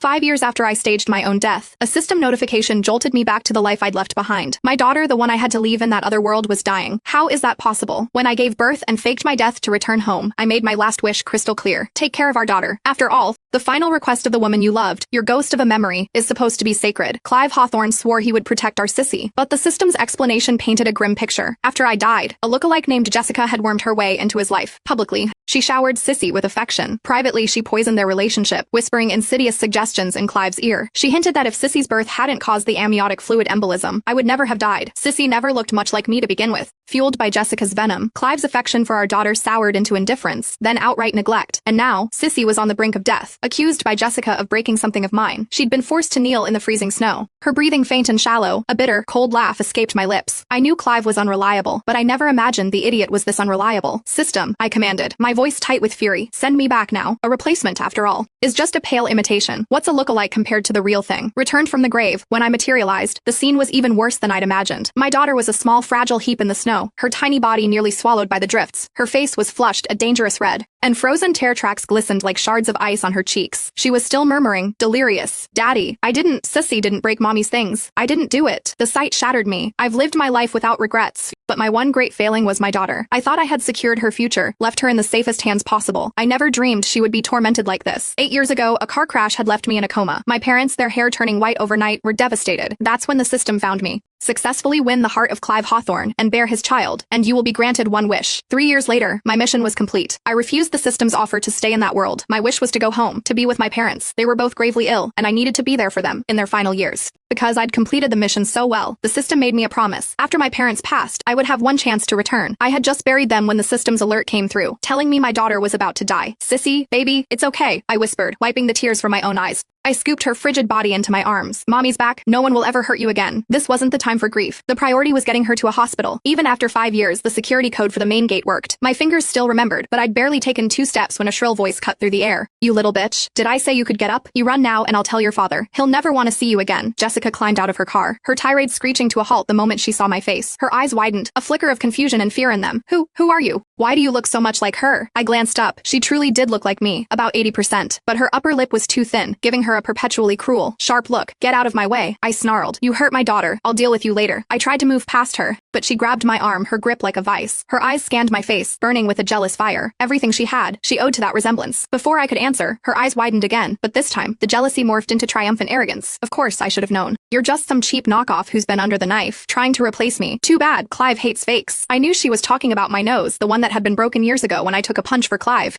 5 years after I staged my own death, a system notification jolted me back to the life I'd left behind. My daughter, the one I had to leave in that other world, was dying. How is that possible? When I gave birth and faked my death to return home, I made my last wish crystal clear. Take care of our daughter. After all, the final request of the woman you loved, your ghost of a memory, is supposed to be sacred. Clive Hawthorne swore he would protect our Sissy, but the system's explanation painted a grim picture. After I died, a lookalike named Jessica had wormed her way into his life. Publicly, she showered Sissy with affection. Privately, she poisoned their relationship, whispering insidious suggestions in Clive's ear. She hinted that if Sissy's birth hadn't caused the amniotic fluid embolism, I would never have died. Sissy never looked much like me to begin with. Fueled by Jessica's venom, Clive's affection for our daughter soured into indifference, then outright neglect. And now, Sissy was on the brink of death, accused by Jessica of breaking something of mine. She'd been forced to kneel in the freezing snow. Her breathing faint and shallow, a bitter, cold laugh escaped my lips. I knew Clive was unreliable, but I never imagined the idiot was this unreliable. System, I commanded, my voice tight with fury. Send me back now. A replacement, after all, is just a pale imitation. What's a lookalike compared to the real thing? Returned from the grave, when I materialized, the scene was even worse than I'd imagined. My daughter was a small, fragile heap in the snow, her tiny body nearly swallowed by the drifts. Her face was flushed a dangerous red, and frozen tear tracks glistened like shards of ice on her cheeks. She was still murmuring, delirious, "Daddy, Sissy didn't break Mommy's things. I didn't do it." The sight shattered me. I've lived my life without regrets, but my one great failing was my daughter. I thought I had secured her future, left her in the safest hands possible. I never dreamed she would be tormented like this. 8 years ago, a car crash had left me in a coma. My parents, their hair turning white overnight, were devastated. That's when the system found me. Successfully win the heart of Clive Hawthorne and bear his child, and you will be granted one wish. 3 years later, my mission was complete. I refused the system's offer to stay in that world. My wish was to go home, to be with my parents. They were both gravely ill, and I needed to be there for them in their final years. Because I'd completed the mission so well, the system made me a promise. After my parents passed, I would have one chance to return. I had just buried them when the system's alert came through, telling me my daughter was about to die. "Sissy, baby, it's okay," I whispered, wiping the tears from my own eyes. I scooped her frigid body into my arms. "Mommy's back. No one will ever hurt you again." This wasn't the time for grief. The priority was getting her to a hospital. Even after 5 years, the security code for the main gate worked. My fingers still remembered, but I'd barely taken 2 steps when a shrill voice cut through the air. "You little bitch. Did I say you could get up? You run now and I'll tell your father. He'll never want to see you again." Jessica climbed out of her car, her tirade screeching to a halt the moment she saw my face. Her eyes widened, a flicker of confusion and fear in them. Who are you? Why do you look so much like her?" I glanced up. She truly did look like me, about 80%, but her upper lip was too thin, giving her a perpetually cruel, sharp look. "Get out of my way," I snarled. "You hurt my daughter. I'll deal with you later." I tried to move past her, but she grabbed my arm, her grip like a vice. Her eyes scanned my face, burning with a jealous fire. Everything she had, she owed to that resemblance. Before I could answer, her eyes widened again, but this time, the jealousy morphed into triumphant arrogance. "Of course I should have known. You're just some cheap knockoff who's been under the knife, trying to replace me. Too bad, Clive hates fakes." I knew she was talking about my nose, the one that had been broken years ago when I took a punch for Clive.